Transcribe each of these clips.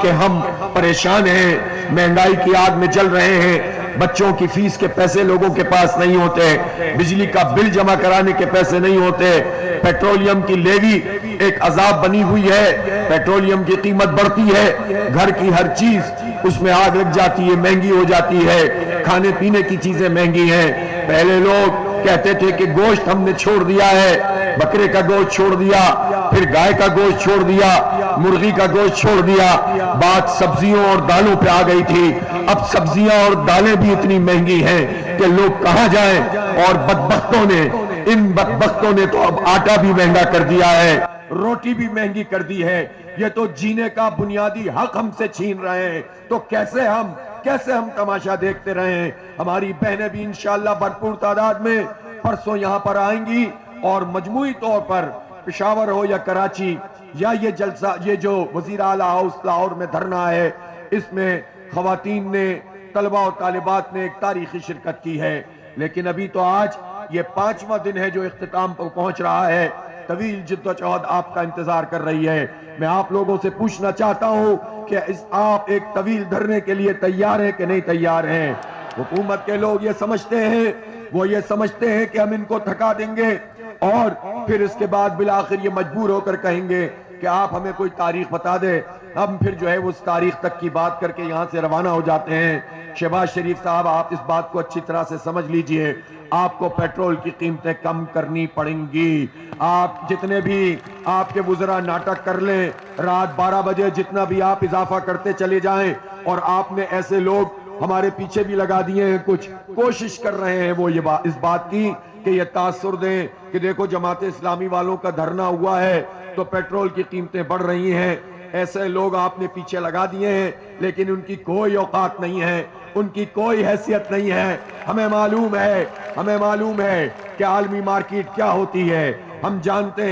کہ ہم پریشان ہیں، مہنگائی کی آگ میں جل رہے ہیں، بچوں کی فیس کے پیسے لوگوں کے پاس نہیں ہوتے، بجلی کا بل جمع کرانے کے پیسے نہیں ہوتے، پیٹرولیم کی لیوی ایک عذاب بنی ہوئی ہے، پیٹرولیم کی قیمت بڑھتی ہے، گھر کی ہر چیز اس میں آگ لگ جاتی ہے، مہنگی ہو جاتی ہے، کھانے پینے کی چیزیں مہنگی ہیں۔ پہلے لوگ کہتے تھے کہ گوشت ہم نے چھوڑ دیا ہے، بکرے کا گوشت چھوڑ دیا، پھر گائے کا گوشت چھوڑ دیا، مرغی کا گوشت چھوڑ دیا، بات سبزیوں اور دالوں پہ آ گئی تھی۔ اب سبزیاں اور دالیں بھی اتنی مہنگی ہیں کہ لوگ کہاں جائیں، اور ان بدبختوں نے تو اب آٹا بھی مہنگا کر دیا ہے، روٹی بھی مہنگی کر دی ہے۔ یہ تو جینے کا بنیادی حق ہم سے چھین رہے ہیں، تو کیسے ہم تماشا دیکھتے رہے ہیں؟ ہماری بہنیں بھی انشاءاللہ بھرپور تعداد میں پرسوں یہاں پر آئیں گی، اور مجموعی طور پر پشاور ہو یا کراچی یا یہ جلسہ، یہ جو وزیر اعلیٰ ہاؤس لاہور میں دھرنا ہے، اس میں خواتین نے، طلبہ و طالبات نے ایک تاریخی شرکت کی ہے۔ لیکن ابھی تو آج یہ 5واں دن ہے جو اختتام پر پہنچ رہا ہے، طویل جد و جہد آپ کا انتظار کر رہی ہے۔ میں آپ لوگوں سے پوچھنا چاہتا ہوں کہ آپ ایک طویل دھرنے کے لیے تیار ہیں کہ نہیں تیار ہیں؟ حکومت کے لوگ یہ سمجھتے ہیں کہ ہم ان کو تھکا دیں گے، اور پھر اس کے بعد بالآخر یہ مجبور ہو کر کہیں گے کہ آپ ہمیں کوئی تاریخ بتا دیں، ہم پھر جو ہے اس تاریخ تک کی بات کر کے یہاں سے روانہ ہو جاتے ہیں۔ شہباز شریف صاحب، آپ اس بات کو اچھی طرح سے سمجھ لیجئے، آپ کو پیٹرول کی قیمتیں کم کرنی پڑیں گی۔ آپ جتنے بھی آپ کے وزراء ناٹک کر لیں، رات 12 بجے جتنا بھی آپ اضافہ کرتے چلے جائیں، اور آپ نے ایسے لوگ ہمارے پیچھے بھی لگا دیے ہیں، کچھ کوشش کر رہے ہیں وہ اس بات کی کہ یہ تاثر دیں کہ دیکھو جماعت اسلامی والوں کا دھرنا ہوا ہے تو پیٹرول کی قیمتیں بڑھ رہی ہیں۔ ایسے لوگ آپ نے پیچھے لگا دیے ہیں، لیکن ان کی کوئی اوقات نہیں ہے، ان کی کوئی حیثیت نہیں ہے۔ ہمیں معلوم ہے کہ عالمی مارکیٹ کیا ہوتی ہے، ہم جانتے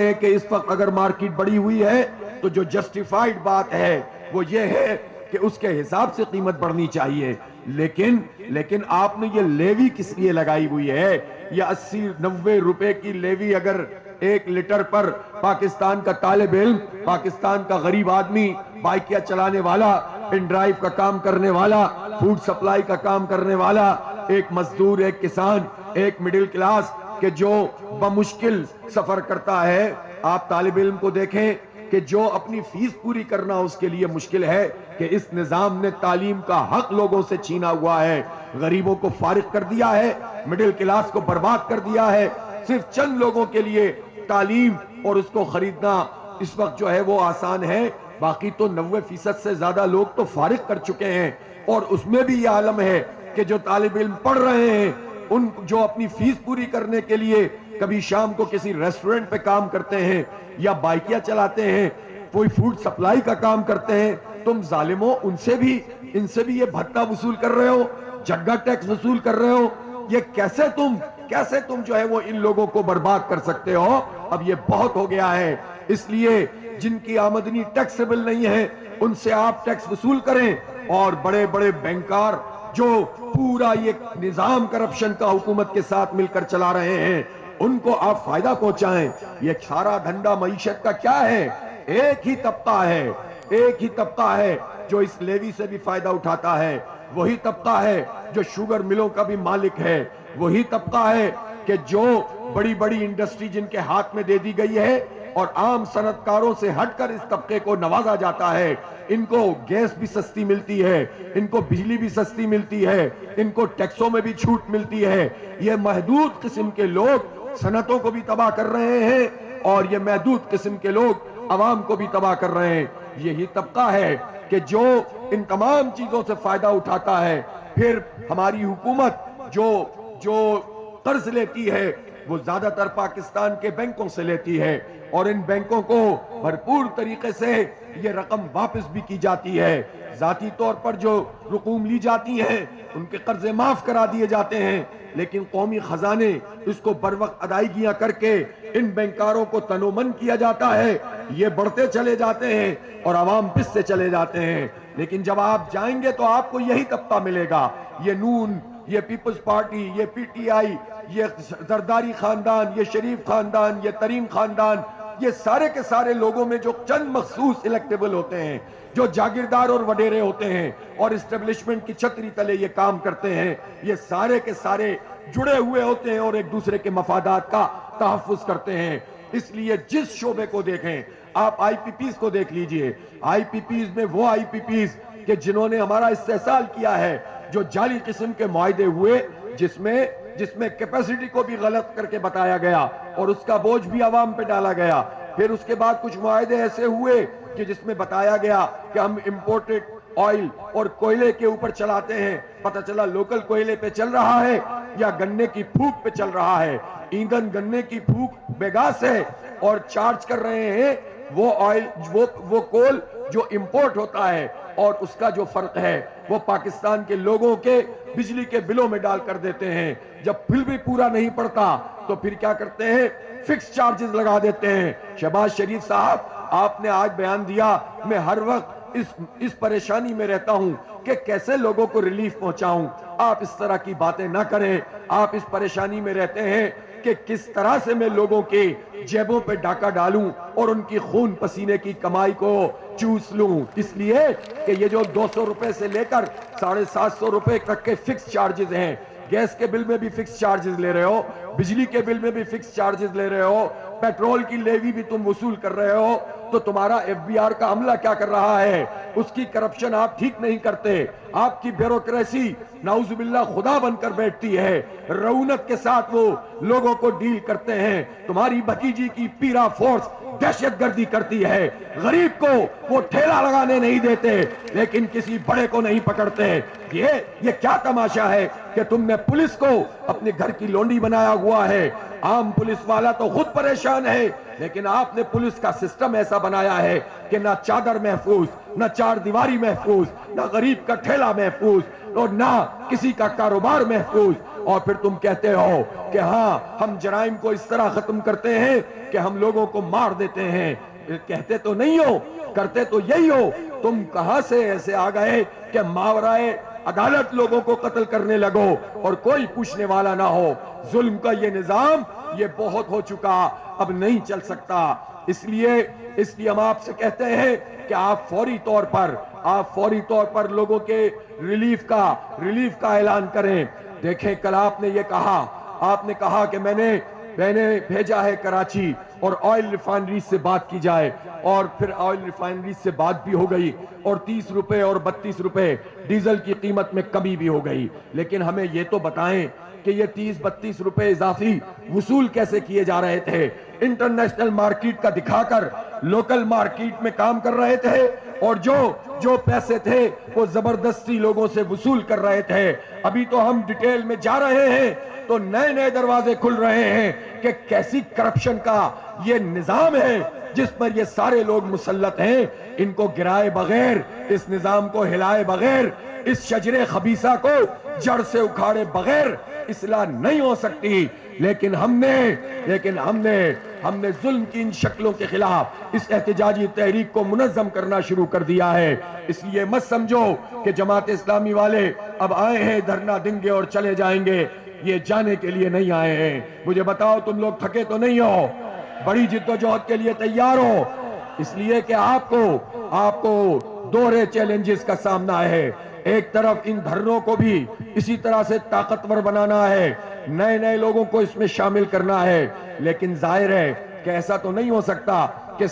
ہیں کہ اس وقت اگر مارکیٹ بڑھی ہوئی ہے تو جو جسٹیفائیڈ بات ہے وہ یہ ہے کہ اس کے حساب سے قیمت بڑھنی چاہیے۔ لیکن آپ نے یہ لیوی کس لیے لگائی ہوئی ہے؟ یہ 80-90 روپے کی لیوی اگر 1 لیٹر پر پاکستان کا طالب علم، پاکستان کا غریب آدمی، بائکیا چلانے والا، پن ڈرائیو کا کام کرنے والا، فوڈ سپلائی کا کام کرنے والا، ایک مزدور، ایک کسان، ایک مڈل کلاس کہ جو بمشکل سفر کرتا ہے، آپ طالب علم کو دیکھیں کہ جو اپنی فیس پوری کرنا اس کے لیے مشکل ہے، کہ اس نظام نے تعلیم کا حق لوگوں سے چھینا ہوا ہے، غریبوں کو فارغ کر دیا ہے، مڈل کلاس کو برباد کر دیا ہے۔ صرف چند لوگوں کے لیے تعلیم اور اس کو خریدنا اس وقت جو ہے وہ آسان ہے، باقی تو 90% سے زیادہ لوگ تو فارغ کر چکے ہیں۔ اور اس میں بھی یہ عالم ہے کہ جو طالب علم پڑھ رہے ہیں، ان جو اپنی فیس پوری کرنے کے لیے کبھی شام کو کسی ریسٹورنٹ پہ کام کرتے ہیں یا بائکیا چلاتے ہیں، کوئی فوڈ سپلائی کا کام کرتے ہیں، تم ظالموں ان سے بھی یہ بھتہ وصول کر رہے ہو، جگہ ٹیکس وصول کر رہے ہو۔ یہ کیسے تم جو ہے وہ ان لوگوں کو برباد کر سکتے ہو؟ اب یہ بہت ہو گیا ہے۔ اس لیے جن کی آمدنی ٹیکسیبل نہیں ہے ان سے آپ ٹیکس وصول کریں، اور بڑے بڑے بینکار جو پورا یہ نظام کرپشن کا حکومت کے ساتھ مل کر چلا رہے ہیں، ان کو آپ فائدہ پہنچائیں۔ یہ سارا دھندا معیشت کا کیا ہے؟ ایک ہی طبقہ ہے جو اس لیوی سے بھی فائدہ اٹھاتا ہے، وہی طبقہ ہے جو شوگر ملوں کا بھی مالک ہے، وہی طبقہ ہے کہ جو بڑی بڑی انڈسٹری جن کے ہاتھ میں دے دی گئی ہے، اور عام صنعت کاروں سے ہٹ کر اس طبقے کو نوازا جاتا ہے۔ ان کو گیس بھی سستی ملتی ہے، ان کو بجلی بھی سستی ملتی ہے، ان کو ٹیکسوں میں بھی چھوٹ ملتی ہے۔ یہ محدود قسم کے لوگ صنعتوں کو بھی تباہ کر رہے ہیں، اور یہ محدود قسم کے لوگ عوام کو بھی تباہ کر رہے ہیں۔ یہی طبقہ ہے کہ جو ان تمام چیزوں سے فائدہ اٹھاتا ہے۔ پھر ہماری حکومت جو قرض لیتی ہے وہ زیادہ تر پاکستان کے بینکوں سے لیتی ہے، اور ان بینکوں کو بھرپور طریقے سے یہ رقم واپس بھی کی جاتی ہے۔ ذاتی طور پر جو رقوم لی جاتی ہیں ان کے قرضے معاف کرا دیے جاتے ہیں، لیکن قومی خزانے اس کو بر وقت ادائیگیاں کر کے ان بینکاروں کو تنومن کیا جاتا ہے، یہ بڑھتے چلے جاتے ہیں اور عوام پستے چلے جاتے ہیں۔ لیکن جب آپ جائیں گے تو آپ کو یہی طبقہ ملے گا، یہ نون، یہ پیپلز پارٹی، یہ پی ٹی آئی، یہ زرداری خاندان، یہ شریف خاندان، یہ ترین خاندان، یہ سارے کے سارے لوگوں میں جو چند مخصوص الیکٹیبل ہوتے ہیں، جو جاگیردار اور وڈیرے ہوتے ہیں اور اسٹیبلشمنٹ کی چھتری تلے یہ کام کرتے ہیں، یہ سارے کے سارے جڑے ہوئے ہوتے ہیں اور ایک دوسرے کے مفادات کا تحفظ کرتے ہیں۔ اس لیے جس شعبے کو دیکھیں، آپ آئی پی پیز کو دیکھ لیجئے، آئی پی پیز میں وہ آئی پی پیز کہ جنہوں نے ہمارا استحصال کیا ہے، جو جعلی قسم کے معاہدے ہوئے جس میں کیپیسٹی کو بھی غلط کر کے بتایا گیا اور اس کا بوجھ بھی عوام پہ ڈالا گیا۔ پھر اس کے بعد کچھ معاہدے ایسے ہوئے کہ جس میں بتایا گیا کہ ہم امپورٹڈ آئل اور کوئلے کے اوپر چلاتے ہیں، پتہ چلا لوکل کوئلے پہ چل رہا ہے یا گنے کی پھوک پہ چل رہا ہے۔ ایندھن گنے کی پھوک بے گاس ہے اور چارج کر رہے ہیں وہ آئل، وہ کول جو امپورٹ ہوتا ہے، اور اس کا جو فرق ہے وہ پاکستان کے لوگوں کے بجلی کے بلوں میں ڈال کر دیتے ہیں۔ جب بل بھی پورا نہیں پڑتا تو پھر کیا کرتے ہیں؟ فکس چارجز لگا دیتے ہیں۔ شہباز شریف صاحب، آپ نے آج بیان دیا، میں ہر وقت اس پریشانی میں رہتا ہوں کہ کیسے لوگوں کو ریلیف پہنچاؤں۔ آپ اس طرح کی باتیں نہ کریں، آپ اس پریشانی میں رہتے ہیں کہ کس طرح سے میں لوگوں کے جیبوں پہ ڈاکہ ڈالوں اور ان کی خون پسینے کی کمائی کو چوس لوں، اس لیے کہ یہ جو 200 روپے سے لے کر 750 روپے تک کے فکس چارجز ہیں، گیس کے بل میں بھی فکس چارجز لے رہے ہو، بجلی کے بل میں بھی فکس چارجز لے رہے ہو، پیٹرول کی لیوی بھی تم وصول کر رہے ہو، تو تمہارا ایف بی آر کا عملہ کیا کر رہا ہے؟ اس کی کرپشن آپ ٹھیک نہیں کرتے، آپ کی بیوروکریسی نعوذ باللہ خدا بن کر بیٹھتی ہے، رعونت کے ساتھ وہ لوگوں کو ڈیل کرتے ہیں۔ تمہاری بھتیجی کی پیرا فورس دہشت گردی کرتی ہے، غریب کو وہ ٹھیلا لگانے نہیں دیتے لیکن کسی بڑے کو نہیں پکڑتے۔ یہ کیا تماشا ہے کہ تم نے پولیس کو اپنے گھر کی لونڈی بنایا ہوا ہے؟ عام پولیس والا تو خود پریشان ہے، لیکن آپ نے پولیس کا سسٹم ایسا بنایا ہے کہ نہ چادر محفوظ، نہ چار دیواری محفوظ، نہ غریب کا ٹھیلا محفوظ اور نہ کسی کا کاروبار محفوظ، اور پھر تم کہتے ہو کہ ہاں ہم جرائم کو اس طرح ختم کرتے ہیں کہ ہم لوگوں کو مار دیتے ہیں۔ کہتے تو نہیں ہو، کرتے تو یہی ہو۔ تم کہاں سے ایسے آ گئے کہ ماورائے عدالت لوگوں کو قتل کرنے لگو اور کوئی پوچھنے والا نہ ہو؟ ظلم کا یہ نظام یہ بہت ہو چکا، اب نہیں چل سکتا۔ اس لیے ہم آپ سے کہتے ہیں کہ آپ فوری طور پر لوگوں کے ریلیف کا اعلان کریں۔ دیکھیں، کل آپ نے یہ کہا، آپ نے کہا کہ میں نے بھیجا ہے کراچی اور آئل ریفائنری سے بات کی جائے، اور پھر آئل ریفائنری سے بات بھی ہو گئی اور 30 روپے اور 32 روپے ڈیزل کی قیمت میں کمی بھی ہو گئی، لیکن ہمیں یہ تو بتائیں کہ یہ 30-32 روپے اضافی وصول کیسے کیے جا رہے تھے؟ انٹرنیشنل مارکیٹ کا دکھا کر لوکل مارکیٹ میں کام کر رہے تھے، اور جو پیسے تھے وہ زبردستی لوگوں سے وصول کر رہے تھے۔ ابھی تو ہم ڈیٹیل میں جا رہے ہیں تو نئے دروازے کھل رہے ہیں کہ کیسی کرپشن کا یہ نظام ہے جس پر یہ سارے لوگ مسلط ہیں۔ ان کو گرائے بغیر، اس نظام کو ہلائے بغیر، اس شجر خبیثہ کو جڑ سے اکھاڑے بغیر اصلاح نہیں ہو سکتی۔ لیکن ہم نے ظلم کی ان شکلوں کے خلاف اس احتجاجی تحریک کو منظم کرنا شروع کر دیا ہے۔ اس لیے مت سمجھو کہ جماعت اسلامی والے اب آئے ہیں دھرنا دیں گے اور چلے جائیں گے، یہ جانے کے لیے نہیں آئے ہیں۔ مجھے بتاؤ، تم لوگ تھکے تو نہیں ہو؟ بڑی جدوجہد کے لیے تیار ہو؟ اس لیے کہ آپ کو دوہرے چیلنجز کا سامنا ہے۔ ایک طرف ان دھرنوں کو بھی اسی طرح سے طاقتور بنانا ہے، نئے لوگوں کو اس میں شامل کرنا ہے، لیکن ظاہر ہے کہ ایسا تو نہیں ہو سکتا کہ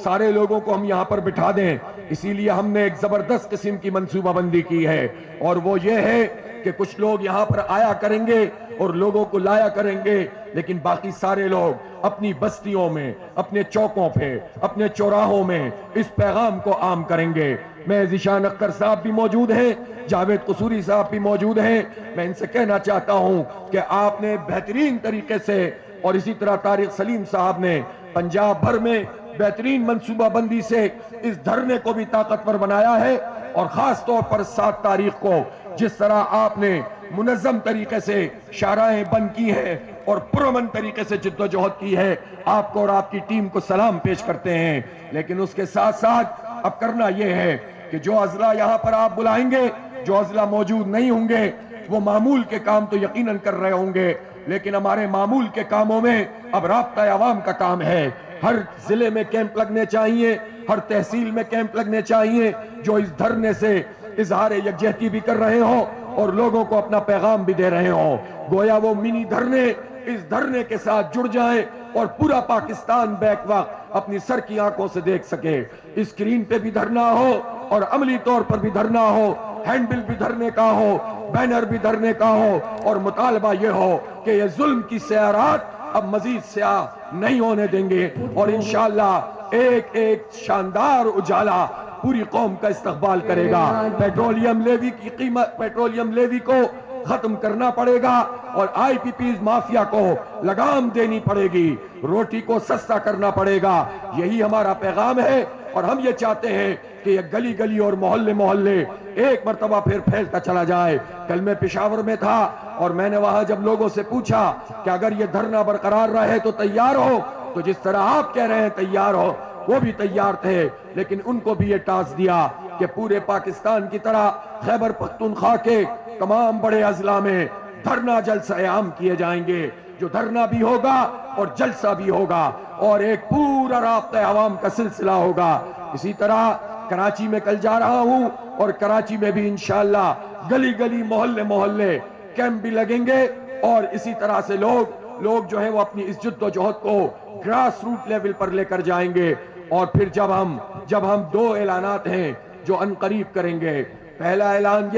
سارے لوگوں کو ہم یہاں پر بٹھا دیں۔ اسی لیے ہم نے ایک زبردست قسم کی منصوبہ بندی کی ہے، اور وہ یہ ہے کہ کچھ لوگ یہاں پر آیا کریں گے اور لوگوں کو لایا کریں گے، لیکن باقی سارے لوگ اپنی بستیوں میں، اپنے چوکوں پہ، اپنے چوراہوں میں اس پیغام کو عام کریں گے۔ میں ذیشان اختر صاحب بھی موجود ہیں، جاوید قصوری صاحب بھی موجود ہیں۔ میں ان سے کہنا چاہتا ہوں کہ آپ نے بہترین طریقے سے، اور اسی طرح طارق سلیم صاحب نے پنجاب بھر میں بہترین منصوبہ بندی سے اس دھرنے کو بھی طاقتور بنایا ہے، اور خاص طور پر 7 تاریخ کو جس طرح آپ نے منظم طریقے سے شاہراہیں بند کی ہیں اور پرامن طریقے سے جدوجہد کی ہے، آپ کو اور آپ کی ٹیم کو سلام پیش کرتے ہیں۔ لیکن اس کے ساتھ ساتھ اب کرنا یہ ہے کہ جو اضلاع یہاں پر آپ بلائیں گے، جو اضلاع موجود نہیں ہوں گے، وہ معمول کے کام تو یقیناً کر رہے ہوں گے، لیکن ہمارے معمول کے کاموں میں اب رابطہ عوام کا کام ہے۔ ہر ضلع میں کیمپ لگنے چاہیے، ہر تحصیل میں کیمپ لگنے چاہیے، جو اس دھرنے سے اظہار یکجہتی بھی کر رہے ہوں اور لوگوں کو اپنا پیغام بھی دے رہے ہوں۔ گویا وہ منی دھرنے اس دھرنے کے ساتھ جڑ جائیں اور پورا پاکستان بیک وقت اپنی سر کی آنکھوں سے دیکھ سکے۔ اسکرین پہ بھی دھرنا ہو اور عملی طور پر بھی دھرنا ہو، ہینڈ بل بھی دھرنے کا ہو، بینر بھی دھرنے کا ہو، اور مطالبہ یہ ہو کہ یہ ظلم کی سیارات اب مزید سیاہ نہیں ہونے دیں گے، اور انشاءاللہ ایک ایک شاندار اجالا پوری قوم کا استقبال کرے گا۔ پیٹرولیم لیوی کی قیمت، پیٹرولیم لیوی کو ختم کرنا پڑے گا، اور آئی پی پیز مافیا کو لگام دینی پڑے گی، روٹی کو سستا کرنا پڑے گا۔ یہی ہمارا پیغام ہے، اور ہم یہ چاہتے ہیں کہ یہ گلی گلی اور محلے محلے ایک مرتبہ پھر پھیلتا چلا جائے۔ کل میں پشاور میں تھا اور میں نے وہاں جب لوگوں سے پوچھا کہ اگر یہ دھرنا برقرار رہے تو تیار ہو، تو جس طرح آپ کہہ رہے ہیں تیار ہو، وہ بھی تیار تھے، لیکن ان کو بھی یہ ٹاسک دیا کہ پورے پاکستان کی طرح خیبر پختونخوا کے تمام بڑے اضلاع میں دھرنا جلسہ عام کیے جائیں گے، جو دھرنا بھی ہوگا اور جلسہ بھی ہوگا، اور ایک پورا رابطہ عوام کا سلسلہ ہوگا۔ اسی طرح کراچی میں کل جا رہا ہوں، اور کراچی میں بھی انشاءاللہ گلی گلی محلے محلے کیمپ بھی لگیں گے، اور اسی طرح سے لوگ جو ہیں وہ اپنی اس جد و جہد کو گراس روٹ لیول پر لے کر جائیں گے۔ اور پھر جب ہم دو اعلانات ہیں جو ان قریب کریں گے۔ پہلا اعلان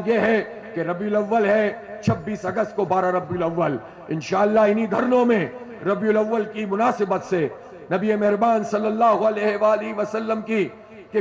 یہ ہے کہ ربیع الاول ہے 26 اگست کو 12 ربیع الاول، انشاءاللہ انہی دھرنوں میں ربیع الاول کی مناسبت سے نبی مہربان صلی اللہ علیہ وآلہ وسلم کی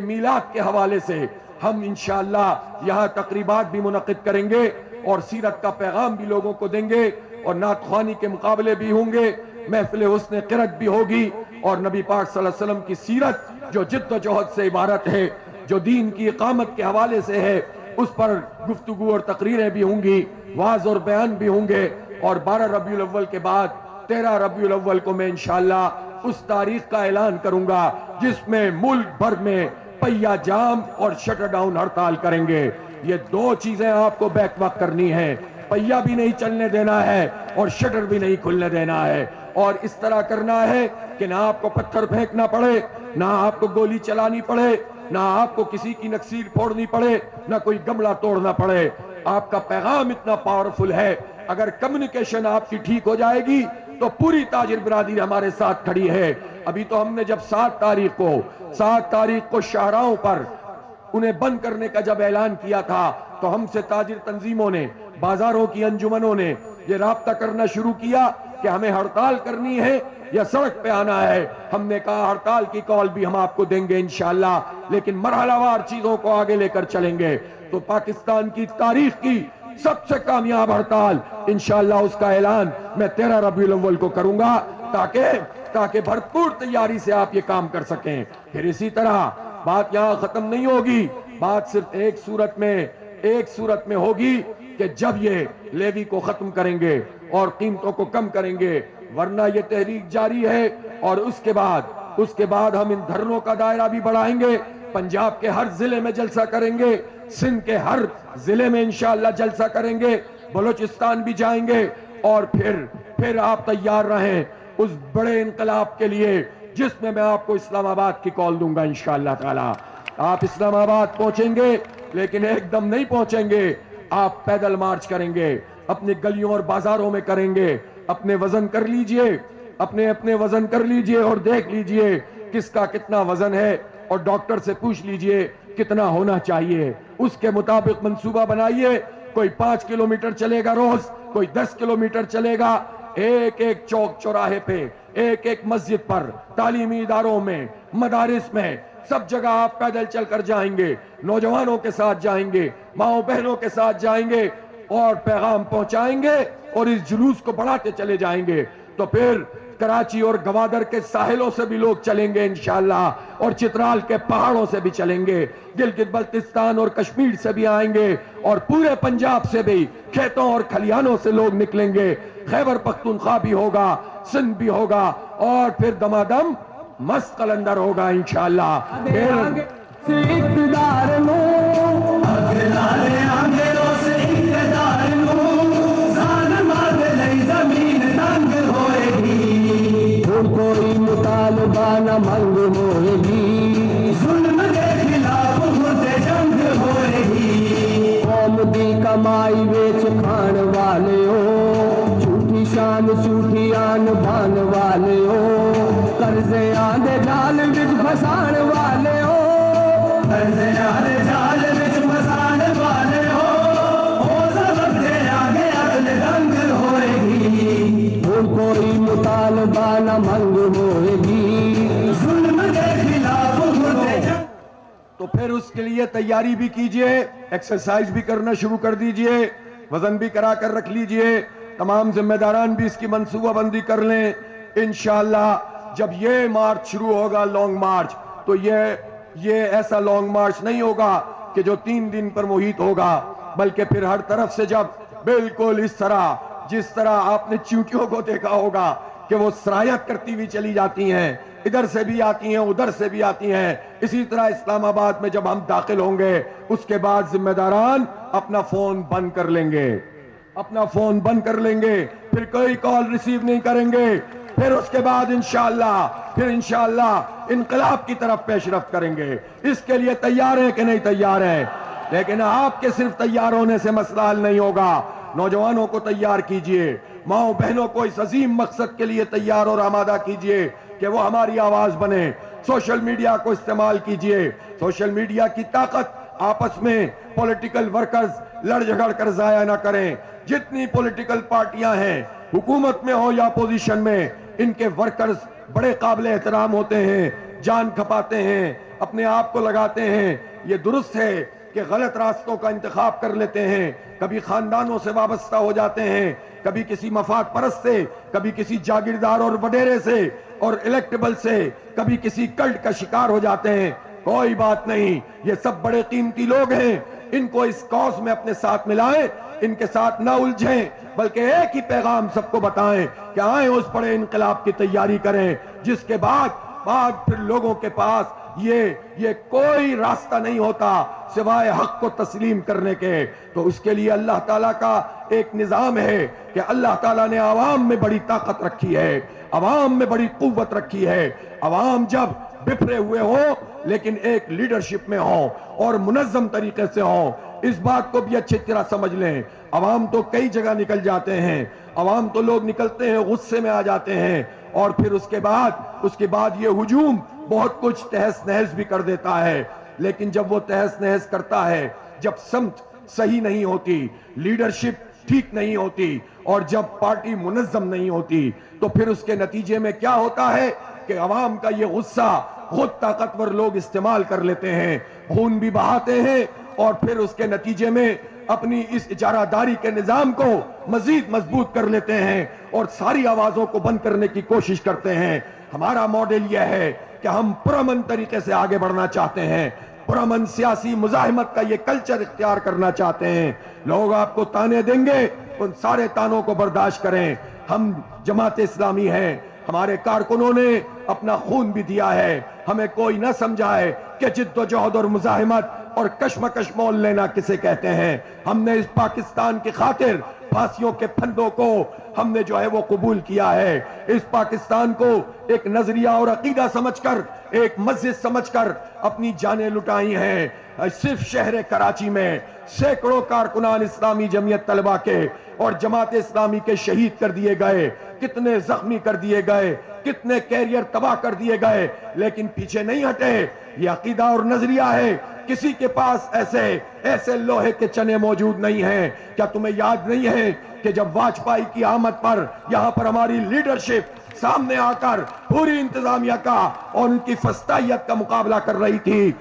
میلاد کے حوالے سے ہم انشاءاللہ یہاں تقریبات بھی منعقد کریں گے، اور سیرت کا پیغام بھی لوگوں کو دیں گے، اور نعت خوانی کے مقابلے بھی ہوں گے، محفل حسن قرأت بھی ہوگی، اور نبی پاک صلی اللہ علیہ وسلم کی سیرت جو جد و جہد سے عبارت ہے، جو دین کی اقامت کے حوالے سے ہے، اس پر گفتگو اور تقریریں بھی ہوں گی، وعظ اور بیان بھی ہوں گے۔ اور 12 ربیع الاول کے بعد 13 ربیع الاول کو میں انشاءاللہ اس تاریخ کا اعلان کروں گا جس میں ملک بھر میں پہیا جام اور شٹر ڈاؤن ہڑتال کریں گے۔ یہ دو چیزیں آپ کو بیک وقت کرنی ہیں، پہیا بھی نہیں چلنے دینا ہے اور شٹر بھی نہیں کھلنے دینا ہے، اور اس طرح کرنا ہے کہ نہ آپ کو پتھر پھینکنا پڑے، نہ آپ کو گولی چلانی پڑے، نہ آپ کو کسی کی نکسیر پھوڑنی پڑے، نہ کوئی گملہ توڑنا پڑے۔ آپ کا پیغام اتنا پاورفل ہے، اگر کمیونیکیشن آپ کی ٹھیک ہو جائے گی تو پوری تاجر برادری ہمارے ساتھ کھڑی ہے۔ ابھی تو ہم نے جب 7 تاریخ کو شاہراہوں پر انہیں بند کرنے کا جب اعلان کیا تھا، تو ہم سے تاجر تنظیموں نے، بازاروں کی انجمنوں نے یہ رابطہ کرنا شروع کیا کہ ہمیں ہڑتال کرنی ہے یا سڑک پہ آنا ہے۔ ہم نے کہا ہڑتال کی کال بھی ہم آپ کو دیں گے انشاءاللہ، لیکن مرحلہ وار چیزوں کو آگے لے کر چلیں گے۔ تو پاکستان کی تاریخ کی سب سے کامیاب ہڑتال انشاءاللہ اس کا اعلان میں 13 ربیع الاول کو کروں گا، تاکہ بھرپور تیاری سے آپ یہ کام کر سکیں۔ پھر اسی طرح بات یہاں ختم نہیں ہوگی، بات صرف ایک صورت میں ہوگی کہ جب یہ لیوی کو ختم کریں گے اور قیمتوں کو کم کریں گے، ورنہ یہ تحریک جاری ہے، اور اس کے بعد ہم ان دھرنوں کا دائرہ بھی بڑھائیں گے۔ پنجاب کے ہر ضلع میں جلسہ کریں گے، سندھ کے ہر ضلع میں انشاءاللہ جلسہ کریں گے، بلوچستان بھی جائیں گے، اور پھر آپ تیار رہیں اس بڑے انقلاب کے لیے جس میں آپ کو اسلام آباد کی کال دوں گا انشاءاللہ تعالی۔ آپ اسلام آباد پہنچیں گے، لیکن ایک دم نہیں پہنچیں گے، آپ پیدل مارچ کریں گے، اپنے گلیوں اور بازاروں میں کریں گے۔ اپنے وزن کر لیجئے اور دیکھ لیجئے کس کا کتنا وزن ہے، اور ڈاکٹر سے پوچھ لیجئے کتنا ہونا چاہیے، اس کے مطابق منصوبہ بنائیے۔ کوئی 5 کلومیٹر چلے گا روز، کوئی 10 کلومیٹر چلے گا، ایک ایک چوک چوراہے پہ، ایک ایک مسجد پر، تعلیمی اداروں میں، مدارس میں، سب جگہ آپ پیدل چل کر جائیں گے، نوجوانوں کے ساتھ جائیں گے، ماؤں بہنوں کے ساتھ جائیں گے، اور پیغام پہنچائیں گے، اور اس جلوس کو بڑھاتے چلے جائیں گے۔ تو پھر کراچی اور گوادر کے ساحلوں سے بھی لوگ چلیں گے انشاءاللہ، اور چترال کے پہاڑوں سے بھی چلیں گے، گلگت بلتستان اور کشمیر سے بھی آئیں گے، اور پورے پنجاب سے بھی، کھیتوں اور کھلیانوں سے لوگ نکلیں گے، خیبر پختونخوا بھی ہوگا، سندھ بھی ہوگا، اور پھر دمادم مست قلندر ہوگا انشاءاللہ۔ کو بانا منگ ہوئے گی، ظلم کے خلاف خود جنگ ہوئے گی، قوم دی کمائی ویچ کھان والے ہو، جھوٹی شان جھوٹی آن بان والے ہو، قرضے آندے جال وچ پھسان والے ہو، قرضے آندے جال وچ پھسان والے ہو، او سبب دے آگے عدل دنگل ہوئے گی، ہن کوئی مطالبہ نہ منگ ہوئے گی، ظلم کے خلاف خود جنگ۔ تو پھر اس کے لیے تیاری بھی کیجئے، ایکسرسائز بھی کرنا شروع کر دیجئے، وزن بھی کرا کر رکھ لیجئے، تمام ذمہ داران بھی اس کی منصوبہ بندی کر لیں۔ انشاءاللہ جب یہ مارچ شروع ہوگا، لانگ مارچ، تو یہ ایسا لانگ مارچ نہیں ہوگا کہ جو 3 دن پر محیط ہوگا، بلکہ پھر ہر طرف سے جب بالکل اس طرح جس طرح آپ نے چیونٹیوں کو دیکھا ہوگا کہ وہ سرایت کرتی ہوئی چلی جاتی ہیں، ادھر سے بھی آتی ہیں ادھر سے بھی آتی ہیں، اسی طرح اسلام آباد میں جب ہم داخل ہوں گے اس کے بعد ذمہ داران اپنا فون بند کر لیں گے، اپنا فون بند کر لیں گے، پھر کوئی کال ریسیو نہیں کریں گے، پھر اس کے بعد انشاءاللہ انقلاب کی طرف پیش رفت کریں گے۔ اس کے لیے تیار ہیں کہ نہیں تیار ہیں؟ لیکن آپ کے صرف تیار ہونے سے مسئلہ حل نہیں ہوگا، نوجوانوں کو تیار کیجئے، ماؤں بہنوں کو اس عظیم مقصد کے لیے تیار اور آمادہ کیجئے کہ وہ ہماری آواز بنے۔ سوشل میڈیا کو استعمال کیجئے، سوشل میڈیا کی طاقت آپس میں پولیٹیکل ورکرز لڑ جھگڑ کر ضائع نہ کریں۔ جتنی پولیٹیکل پارٹیاں ہیں، حکومت میں ہو یا اپوزیشن میں، ان کے ورکرز بڑے قابل احترام ہوتے ہیں، جان کھپاتے ہیں، اپنے آپ کو لگاتے ہیں۔ یہ درست ہے کہ غلط راستوں کا انتخاب کر لیتے ہیں، کبھی خاندانوں سے وابستہ ہو جاتے ہیں، کبھی کسی مفاد پرست سے، کبھی کسی جاگیردار اور وڈیرے سے اور الیکٹیبل سے، کبھی کسی کلٹ کا شکار ہو جاتے ہیں۔ کوئی بات نہیں، یہ سب بڑے قیمتی لوگ ہیں، ان کو اس کاز میں اپنے ساتھ ملائیں، ان کے ساتھ نہ الجھیں، بلکہ ایک ہی پیغام سب کو بتائیں کہ آئیں اس بڑے انقلاب کی تیاری کریں، جس کے بعد پھر لوگوں کے پاس یہ کوئی راستہ نہیں ہوتا سوائے حق کو تسلیم کرنے کے۔ تو اس کے لیے اللہ تعالیٰ کا ایک نظام ہے کہ اللہ تعالیٰ نے عوام میں بڑی طاقت رکھی ہے، عوام میں بڑی قوت رکھی ہے۔ عوام جب بپھرے ہوئے ہوں لیکن ایک لیڈرشپ میں ہوں اور منظم طریقے سے ہوں، اس بات کو بھی اچھی طرح سمجھ لیں۔ عوام تو کئی جگہ نکل جاتے ہیں، عوام تو لوگ نکلتے ہیں غصے میں آ جاتے ہیں، اور پھر اس کے بعد یہ ہجوم بہت کچھ تہس نہس بھی کر دیتا ہے۔ لیکن جب وہ تہس نہس کرتا ہے، جب سمت صحیح نہیں ہوتی، لیڈرشپ ٹھیک نہیں ہوتی، اور جب پارٹی منظم نہیں ہوتی، تو پھر اس کے نتیجے میں کیا ہوتا ہے کہ عوام کا یہ غصہ خود طاقتور لوگ استعمال کر لیتے ہیں، خون بھی بہاتے ہیں، اور پھر اس کے نتیجے میں اپنی اس اجارہ داری کے نظام کو مزید مضبوط کر لیتے ہیں اور ساری آوازوں کو بند کرنے کی کوشش کرتے ہیں۔ ہمارا ماڈل یہ ہے کہ ہم پرامن طریقے سے آگے بڑھنا چاہتے ہیں، پرامن سیاسی مزاحمت کا یہ کلچر اختیار کرنا چاہتے ہیں۔ لوگ آپ کو تانے دیں گے، ان سارے تانوں کو برداشت کریں۔ ہم جماعت اسلامی ہیں، ہمارے کارکنوں نے اپنا خون بھی دیا ہے، ہمیں کوئی نہ سمجھائے کہ جد و جہد اور مزاحمت اور کشمکش مول لینا کسے کہتے ہیں۔ ہم نے اس پاکستان کی خاطر پھانسیوں کے پھندوں کو ہم نے جو ہے وہ قبول کیا ہے، اس پاکستان کو ایک نظریہ اور عقیدہ سمجھ کر، ایک مسجد سمجھ کر اپنی جانیں لٹائی ہیں۔ صرف شہر کراچی میں سینکڑوں کارکنان اسلامی جمعیت طلبہ کے اور جماعت اسلامی کے شہید کر دیے گئے، کتنے زخمی کر دیے گئے، کتنے کیریئر تباہ کر دیے گئے، لیکن پیچھے نہیں ہٹے۔ یہ عقیدہ اور نظریہ ہے، کسی کے پاس ایسے لوہے کے چنے موجود نہیں ہیں۔ کیا تمہیں یاد نہیں ہے کہ جب واجپئی کی آمد پر یہاں پر ہماری لیڈرشپ سامنے آ کر پوری انتظامیہ کا اور ان کی فسطائیت کا مقابلہ کر رہی تھی،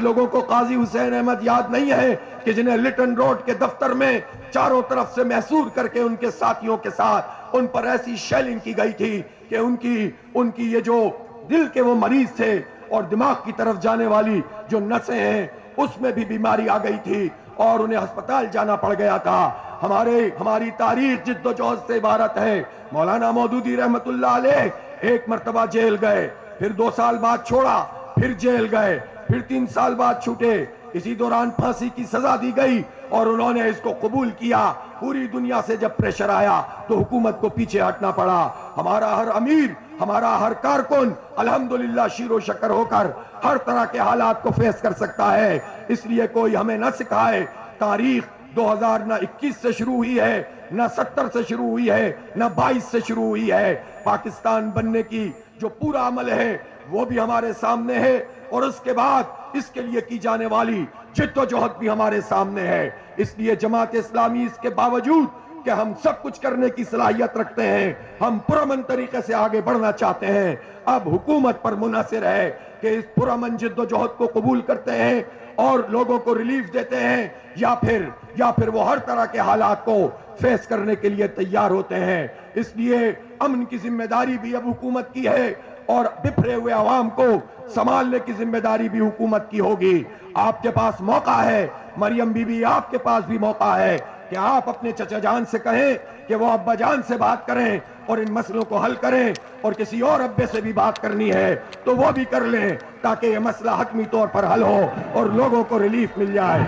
لوگوں کو قاضی حسین احمد یاد نہیں ہے کہ جنہیں لٹن روڈ کے دفتر میں چاروں طرف سے محصور کر کے ان کے ساتھیوں کے ساتھ ان پر ایسی شیلنگ کی گئی تھی کہ ان کی یہ جو دل کے وہ مریض تھے اور دماغ کی طرف جانے والی جو نسیں ہیں اس میں بھی بیماری آ گئی تھی اور انہیں ہسپتال جانا پڑ گیا تھا۔ ہماری تاریخ جد و جہد سے عبارت ہے۔ مولانا مودودی رحمت اللہ علیہ ایک مرتبہ جیل گئے، پھر 2 سال بعد چھوڑا، پھر جیل گئے، پھر 3 سال بعد چھوٹے، اسی دوران پھانسی کی سزا دی گئی اور انہوں نے اس کو قبول کیا۔ پوری دنیا سے جب پریشر آیا تو حکومت کو پیچھے ہٹنا پڑا۔ ہمارا ہر امیر ہمارا ہر کارکن الحمدللہ شیر و شکر ہو کر ہر طرح کے حالات کو فیس کر سکتا ہے. اس لیے کوئی ہمیں نہ سکھائے تاریخ 2000 نہ 21 سے شروع ہوئی ہے، نہ 70 سے شروع ہوئی ہے، نہ 22 سے شروع ہوئی ہے. پاکستان بننے کی جو پورا عمل ہے وہ بھی ہمارے سامنے ہے، اور اس کے بعد اس کے لیے کی جانے والی جد و جہد بھی ہمارے سامنے ہے. اس لیے جماعت اسلامی اس کے باوجود کہ ہم سب کچھ کرنے کی صلاحیت رکھتے ہیں، ہم پرامن طریقے سے آگے بڑھنا چاہتے ہیں. اب حکومت پر منحصر ہے کہ اس پرامن جد و جہد کو قبول کرتے ہیں اور لوگوں کو ریلیف دیتے ہیں، یا پھر وہ ہر طرح کے حالات کو فیس کرنے کے لیے تیار ہوتے ہیں. اس لیے امن کی ذمہ داری بھی اب حکومت کی ہے، اور بکھرے ہوئے عوام کو سنبھالنے کی ذمہ داری بھی حکومت کی ہوگی. آپ کے پاس موقع ہے مریم بی بی، آپ کے پاس بھی موقع ہے کہ آپ اپنے چچا جان سے کہیں کہ وہ ابا جان سے بات کریں اور ان مسئلوں کو حل کریں، اور کسی اور ابے سے بھی بات کرنی ہے تو وہ بھی کر لیں، تاکہ یہ مسئلہ حتمی طور پر حل ہو اور لوگوں کو ریلیف مل جائے.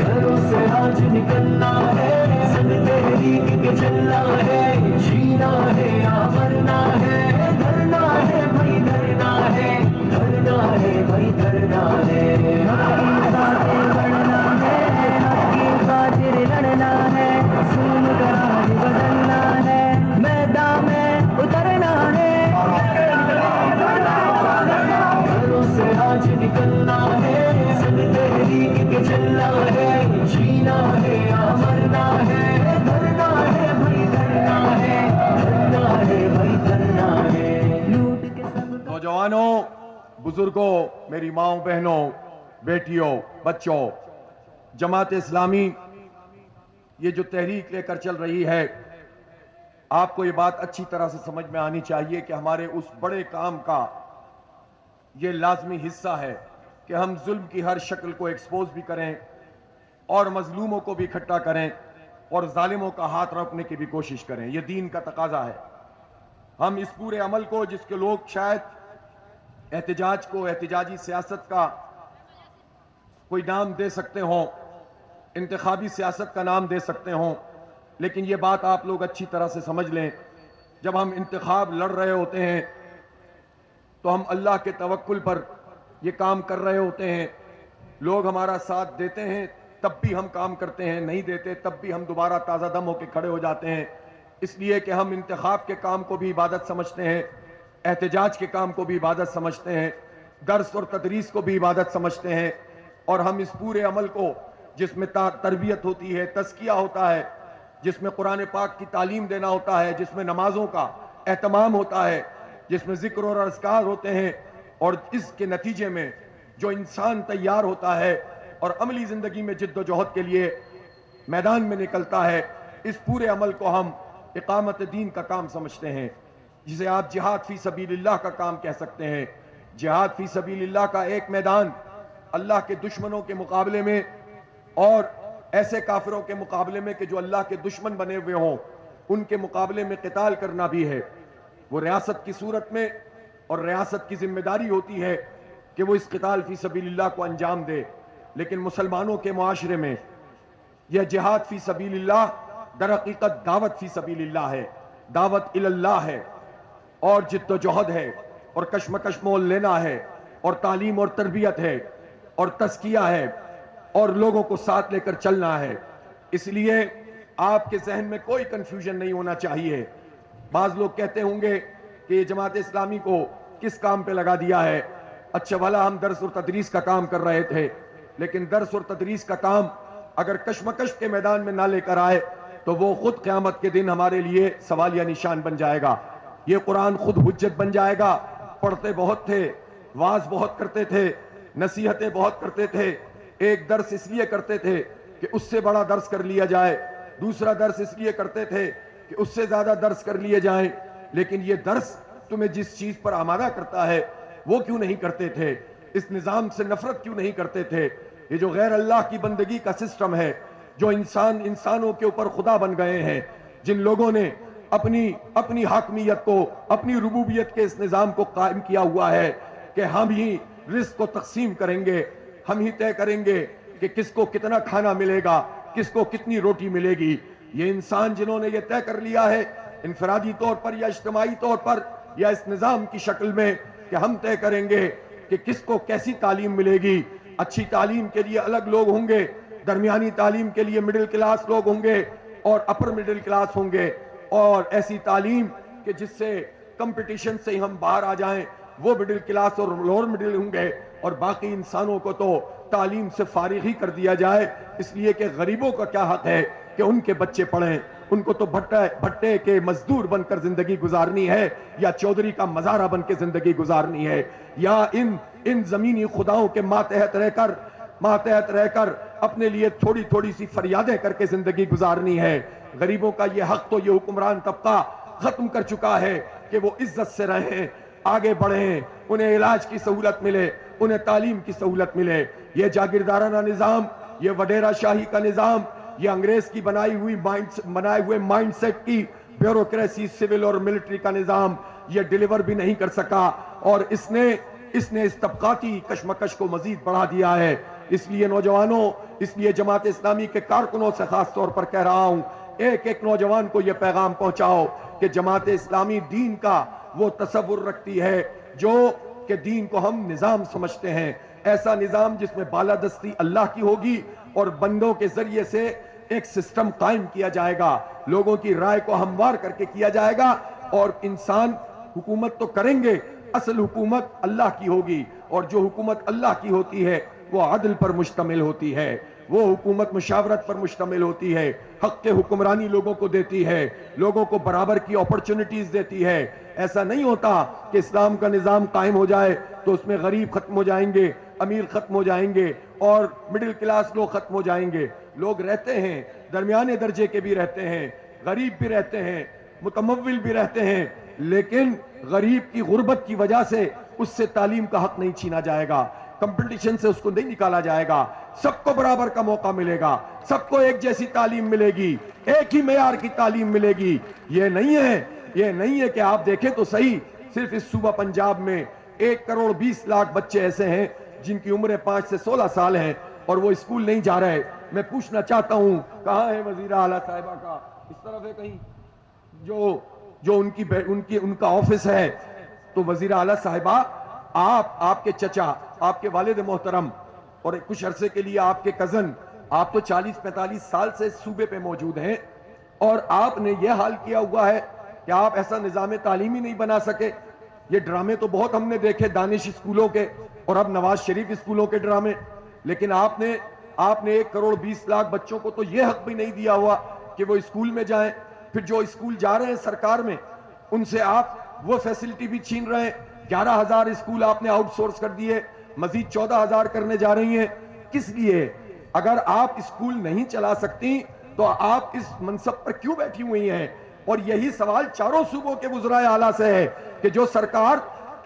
گھروں سے آج نکلنا ہے، سب تحریک کے چلنا ہے، جینا ہے یا مرنا ہے، دھرنا ہے بھائی دھرنا ہے، دھرنا ہے بھائی دھرنا ہے، حق کی خاطر بڑھنا ہے، حق کی خاطر لڑنا ہے، سن کر آج بدلنا ہے، میدان میں اترنا ہے. گھروں سے آج نکلنا ہے، سب تحریک کے چلنا ہے، جینا ہے یا مرنا ہے، دھرنا ہے بھائی دھرنا ہے، دھرنا ہے بھائی دھرنا ہے. لوٹ کے سب نوجوانوں، بزرگوں، میری ماؤں، بہنوں، بیٹیوں، بچوں، جماعت اسلامی یہ جو تحریک لے کر چل رہی ہے، آپ کو یہ بات اچھی طرح سے سمجھ میں آنی چاہیے کہ ہمارے اس بڑے کام کا یہ لازمی حصہ ہے کہ ہم ظلم کی ہر شکل کو ایکسپوز بھی کریں اور مظلوموں کو بھی اکٹھا کریں اور ظالموں کا ہاتھ روکنے کی بھی کوشش کریں. یہ دین کا تقاضا ہے. ہم اس پورے عمل کو، جس کے لوگ شاید احتجاج کو احتجاجی سیاست کا کوئی نام دے سکتے ہوں، انتخابی سیاست کا نام دے سکتے ہوں، لیکن یہ بات آپ لوگ اچھی طرح سے سمجھ لیں، جب ہم انتخاب لڑ رہے ہوتے ہیں تو ہم اللہ کے توکل پر یہ کام کر رہے ہوتے ہیں. لوگ ہمارا ساتھ دیتے ہیں تب بھی ہم کام کرتے ہیں، نہیں دیتے تب بھی ہم دوبارہ تازہ دم ہو کے کھڑے ہو جاتے ہیں، اس لیے کہ ہم انتخاب کے کام کو بھی عبادت سمجھتے ہیں، احتجاج کے کام کو بھی عبادت سمجھتے ہیں، درس اور تدریس کو بھی عبادت سمجھتے ہیں. اور ہم اس پورے عمل کو، جس میں تربیت ہوتی ہے، تزکیہ ہوتا ہے، جس میں قرآن پاک کی تعلیم دینا ہوتا ہے، جس میں نمازوں کا اہتمام ہوتا ہے، جس میں ذکر اور اذکار ہوتے ہیں، اور اس کے نتیجے میں جو انسان تیار ہوتا ہے اور عملی زندگی میں جد و جہد کے لیے میدان میں نکلتا ہے، اس پورے عمل کو ہم اقامت دین کا کام سمجھتے ہیں، جسے آپ جہاد فی سبیل اللہ کا کام کہہ سکتے ہیں. جہاد فی سبیل اللہ کا ایک میدان اللہ کے دشمنوں کے مقابلے میں اور ایسے کافروں کے مقابلے میں کہ جو اللہ کے دشمن بنے ہوئے ہوں، ان کے مقابلے میں قتال کرنا بھی ہے. وہ ریاست کی صورت میں، اور ریاست کی ذمہ داری ہوتی ہے کہ وہ اس قتال فی سبیل اللہ کو انجام دے. لیکن مسلمانوں کے معاشرے میں یہ جہاد فی سبیل اللہ در حقیقت دعوت فی سبیل اللہ ہے، دعوت اللہ ہے، اور جد و جہد ہے، اور کشمکش مول لینا ہے، اور تعلیم اور تربیت ہے، اور تزکیہ ہے، اور لوگوں کو ساتھ لے کر چلنا ہے. اس لیے آپ کے ذہن میں کوئی کنفیوژن نہیں ہونا چاہیے. بعض لوگ کہتے ہوں گے کہ یہ جماعت اسلامی کو کس کام پہ لگا دیا ہے. اچھا بھلا ہم درس اور تدریس کا کام کر رہے تھے، لیکن درس اور تدریس کا کام اگر کشمکش کے میدان میں نہ لے کر آئے تو وہ خود قیامت کے دن ہمارے لیے سوالیہ نشان بن جائے گا. یہ قرآن خود حجت بن جائے گا. پڑھتے بہت تھے، واز بہت کرتے تھے، نصیحتیں بہت کرتے تھے، ایک درس اس لیے کرتے تھے کہ اس سے بڑا درس کر لیا جائے، دوسرا درس اس لیے کرتے تھے کہ اس سے زیادہ درس کر لیے جائیں، لیکن یہ درس تمہیں جس چیز پر آمادہ کرتا ہے وہ کیوں نہیں کرتے تھے؟ اس نظام سے نفرت کیوں نہیں کرتے تھے؟ یہ جو غیر اللہ کی بندگی کا سسٹم ہے، جو انسانوں کے اوپر خدا بن گئے ہیں، جن لوگوں نے اپنی حاکمیت کو، اپنی ربوبیت کے اس نظام کو قائم کیا ہوا ہے کہ ہم ہی رزق کو تقسیم کریں گے، ہم ہی طے کریں گے کہ کس کو کتنا کھانا ملے گا، کس کو کتنی روٹی ملے گی. یہ انسان جنہوں نے یہ طے کر لیا ہے انفرادی طور پر یا اجتماعی طور پر یا اس نظام کی شکل میں کہ ہم طے کریں گے کہ کس کو کیسی تعلیم ملے گی. اچھی تعلیم کے لیے الگ لوگ ہوں گے, درمیانی تعلیم کے لیے مڈل کلاس لوگ ہوں گے اور اپر مڈل کلاس ہوں گے, اور ایسی تعلیم کہ جس سے کمپٹیشن سے ہم باہر آ جائیں وہ مڈل کلاس اور لوور مڈل ہوں گے, اور باقی انسانوں کو تو تعلیم سے فارغ ہی کر دیا جائے, اس لیے کہ غریبوں کا کیا حق ہے کہ ان کے بچے پڑھیں. ان کو تو بھٹے کے مزدور بن کر زندگی گزارنی ہے یا چودھری کا مزارہ بن کے زندگی گزارنی ہے, یا ان زمینی خداؤں کے ماتحت رہ کر اپنے لیے تھوڑی تھوڑی سی فریادیں کر کے زندگی گزارنی ہے. غریبوں کا یہ حق تو یہ حکمران طبقہ ختم کر چکا ہے کہ وہ عزت سے رہیں, آگے بڑھیں, انہیں علاج کی سہولت ملے, انہیں تعلیم کی سہولت ملے. یہ جاگیردارانہ نظام, یہ وڈیرا شاہی کا نظام, یہ انگریز کی بنائے ہوئے مائنڈ سیٹ کی بیوروکریسی, سول اور ملٹری کا نظام یہ ڈیلیور بھی نہیں کر سکا, اور اس نے اس طبقاتی کشمکش کو مزید بڑھا دیا ہے. اس لیے نوجوانوں, اس لیے جماعت اسلامی کے کارکنوں سے خاص طور پر کہہ رہا ہوں, ایک نوجوان کو یہ پیغام پہنچاؤ کہ جماعت اسلامی دین کا وہ تصور رکھتی ہے جو کہ دین کو ہم نظام سمجھتے ہیں, ایسا نظام جس میں بالادستی اللہ کی ہوگی اور بندوں کے ذریعے سے ایک سسٹم قائم کیا جائے گا, لوگوں کی رائے کو ہموار کر کے کیا جائے گا, اور انسان حکومت تو کریں گے, اصل حکومت اللہ کی ہوگی, اور جو حکومت اللہ کی ہوتی ہے وہ عدل پر مشتمل ہوتی ہے, وہ حکومت مشاورت پر مشتمل ہوتی ہے, حق کے حکمرانی لوگوں کو دیتی ہے, لوگوں کو برابر کی اپرچونٹیز دیتی ہے. ایسا نہیں ہوتا کہ اسلام کا نظام قائم ہو جائے تو اس میں غریب ختم ہو جائیں گے, امیر ختم ہو جائیں گے اور مڈل کلاس لوگ ختم ہو جائیں گے. لوگ رہتے ہیں, درمیانے درجے کے بھی رہتے ہیں, غریب بھی رہتے ہیں, متمول بھی رہتے ہیں, لیکن غریب کی غربت کی وجہ سے اس سے تعلیم کا حق نہیں چھینا جائے گا, کمپٹیشن سے اس کو نہیں نکالا جائے گا, سب کو برابر کا موقع ملے گا, سب کو ایک جیسی تعلیم ملے گی, ایک ہی معیار کی تعلیم ملے گی. یہ نہیں ہے کہ آپ دیکھیں تو صحیح, صرف اس صوبہ پنجاب میں 1,20,00,000 بچے ایسے ہیں جن کی عمریں 5 سے 16 سال ہیں اور وہ اسکول نہیں جا رہے. میں پوچھنا چاہتا ہوں کہاں ہے وزیر اعلیٰ صاحبہ کا, اس طرف ہے کہیں جو ان کا آفس ہے. تو وزیر اعلیٰ صاحبہ, آپ کے چچا, آپ کے والد محترم اور کچھ عرصے کے لیے آپ کے کزن, آپ تو 40-45 سال سے صوبے پہ موجود ہیں, اور آپ نے یہ حال کیا ہوا ہے کہ آپ ایسا نظام تعلیمی نہیں بنا سکے. یہ ڈرامے تو بہت ہم نے دیکھے, دانش اسکولوں کے اور اب نواز شریف اسکولوں کے ڈرامے, لیکن آپ نے 1,20,00,000 بچوں کو تو یہ حق بھی نہیں دیا ہوا کہ وہ اسکول میں جائیں. پھر جو اسکول جا رہے ہیں سرکار میں, ان سے آپ وہ فیسلٹی بھی چھین رہے ہیں. 11,000 اسکول آپ نے آؤٹ سورس کر دیے, مزید 14,000 کرنے جا رہی ہیں. کس لیے؟ اگر آپ اسکول نہیں چلا سکتی تو آپ اس منصب پر کیوں بیٹھی ہوئی ہیں؟ اور یہی سوال چاروں صوبوں کے وزرائے اعلیٰ سے ہے کہ جو سرکار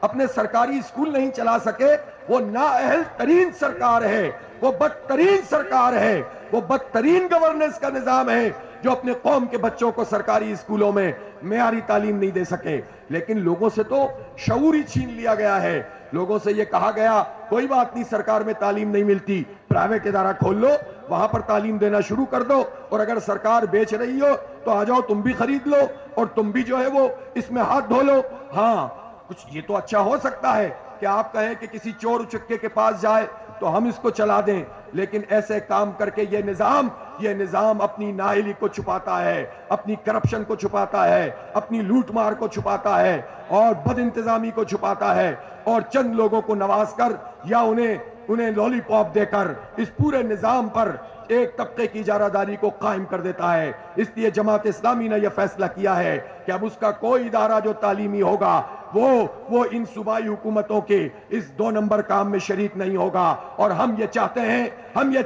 اپنے سرکاری اسکول نہیں چلا سکے وہ نااہل ترین سرکار ہے, وہ بدترین سرکار ہے, وہ بدترین گورننس کا نظام ہے جو اپنے قوم کے بچوں کو سرکاری اسکولوں میں معیاری تعلیم نہیں دے سکے. لیکن لوگوں سے تو شعور ہی چھین لیا گیا ہے. لوگوں سے یہ کہا گیا کوئی بات نہیں, سرکار میں تعلیم نہیں ملتی, پرائیویٹ ادارہ کھول لو, وہاں پر تعلیم دینا شروع کر دو, اور اگر سرکار بیچ رہی ہو تو آ جاؤ تم بھی خرید لو اور تم بھی جو ہے وہ اس میں ہاتھ دھو لو. ہاں, کچھ یہ تو اچھا ہو سکتا ہے کہ آپ کہیں کہ کسی چور اچکے کے پاس جائے تو ہم اس کو چلا دیں, لیکن ایسے کام کر کے یہ نظام اپنی نااہلی کو چھپاتا ہے, اپنی کرپشن کو چھپاتا ہے, اپنی لوٹ مار کو چھپاتا ہے, اور بد انتظامی کو چھپاتا ہے, اور چند لوگوں کو نواز کر یا انہیں لولی پاپ دے کر اس پورے نظام پر ایک طبقے کی اجارہ داری کو قائم کر دیتا ہے. اس لیے جماعت اسلامی نے یہ فیصلہ کیا ہے کہ اب اس کا کوئی ادارہ جو تعلیمی ہوگا وہ ان صوبائی حکومتوں کے اس 2 نمبر کام میں شریک نہیں ہوگا. اور ہم یہ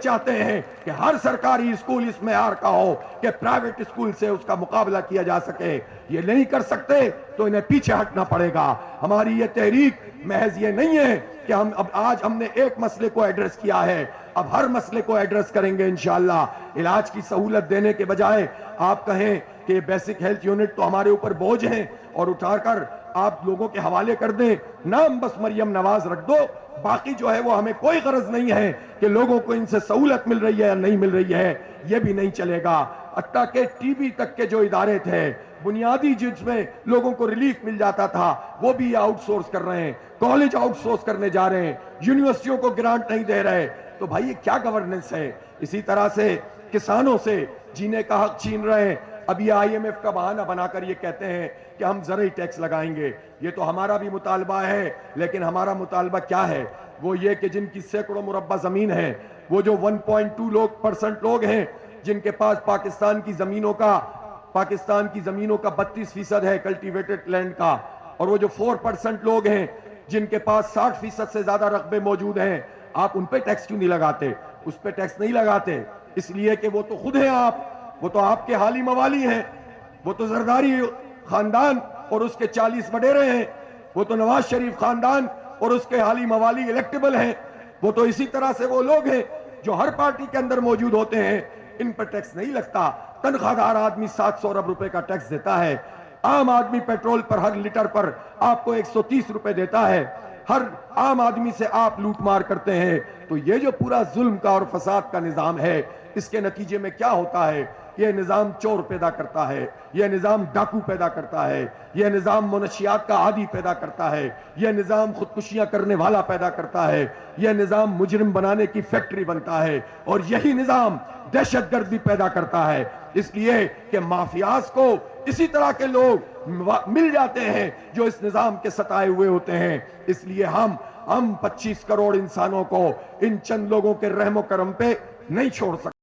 چاہتے ہیں کہ ہر سرکاری اسکول اس معیار کا ہو کہ پرائیویٹ اسکول سے اس کا مقابلہ کیا جا سکے. یہ نہیں کر سکتے تو انہیں پیچھے ہٹنا پڑے گا. ہماری یہ تحریک محض یہ نہیں ہے کہ آج ہم نے ایک مسئلے کو ایڈریس کیا ہے, اب ہر مسئلے کو ایڈریس کریں گے انشاءاللہ. علاج کی سہولت دینے کے بجائے آپ کہیں کہ بیسک ہیلتھ یونٹ تو ہمارے اوپر بوجھ ہیں اور اٹھا کر آپ لوگوں کے حوالے کر دیں, نام بس مریم نواز رکھ دو, باقی جو ہے وہ ہمیں کوئی غرض نہیں ہے کہ لوگوں کو ان سے سہولت مل رہی ہے یا نہیں مل رہی ہے, یہ بھی نہیں چلے گا. حتیٰ کہ ٹی بی تک کے جو ادارے تھے بنیادی جس میں لوگوں کو ریلیف مل جاتا تھا وہ بھی آؤٹ سورس کر رہے ہیں، کالج آؤٹ سورس کرنے جا رہے ہیں، یونیورسٹیوں کو گرانٹ نہیں دے رہے. تو بھائی یہ کیا گورننس ہے؟ اسی طرح سے کسانوں سے جینے کا حق چھین رہے ہیں. اب یہ آئی ایم ایف کا بہانہ بنا کر یہ کہتے ہیں کہ ہم زرعی ٹیکس لگائیں گے. یہ تو ہمارا بھی مطالبہ ہے، لیکن ہمارا مطالبہ کیا ہے؟ وہ یہ کہ جن کی سینکڑوں مربع زمین ہے، وہ جو 1.2% لوگ ہیں جن کے پاس پاکستان کی زمینوں کا 32% ہے کلٹیویٹڈ لینڈ کا، اور وہ جو 4% لوگ ہیں جن کے پاس 60% سے زیادہ رقبے موجود ہیں، آپ ان پہ ٹیکس کیوں نہیں لگاتے؟ اس پہ ٹیکس نہیں لگاتے اس لیے کہ وہ تو خود ہیں، وہ تو آپ کے حالی موالی ہیں. وہ تو زرداری خاندان اور اس کے 40 وڈیرے ہیں. وہ تو نواز شریف خاندان اور اس کے حالی موالی الیکٹیبل ہیں. وہ تو اسی طرح سے وہ لوگ ہیں جو ہر پارٹی کے اندر موجود ہوتے ہیں. ان پر ٹیکس نہیں لگتا. تنخواہ دار آدمی 700 ارب روپے کا ٹیکس دیتا ہے. عام آدمی پیٹرول پر ہر لیٹر پر آپ کو 130 روپے دیتا ہے. ہر عام آدمی سے آپ لوٹ مار کرتے ہیں. تو یہ جو پورا ظلم کا اور فساد کا نظام ہے، اس کے نتیجے میں کیا ہوتا ہے؟ یہ نظام چور پیدا کرتا ہے، یہ نظام ڈاکو پیدا کرتا ہے، یہ نظام منشیات کا عادی پیدا کرتا ہے، یہ نظام خودکشیاں کرنے والا پیدا کرتا ہے، یہ نظام مجرم بنانے کی فیکٹری بنتا ہے، اور یہی نظام دہشت گرد بھی پیدا کرتا ہے. اس لیے کہ مافیاز کو اسی طرح کے لوگ مل جاتے ہیں جو اس نظام کے ستائے ہوئے ہوتے ہیں. اس لیے ہم 25 کروڑ انسانوں کو ان چند لوگوں کے رحم و کرم پہ نہیں چھوڑ سکتے.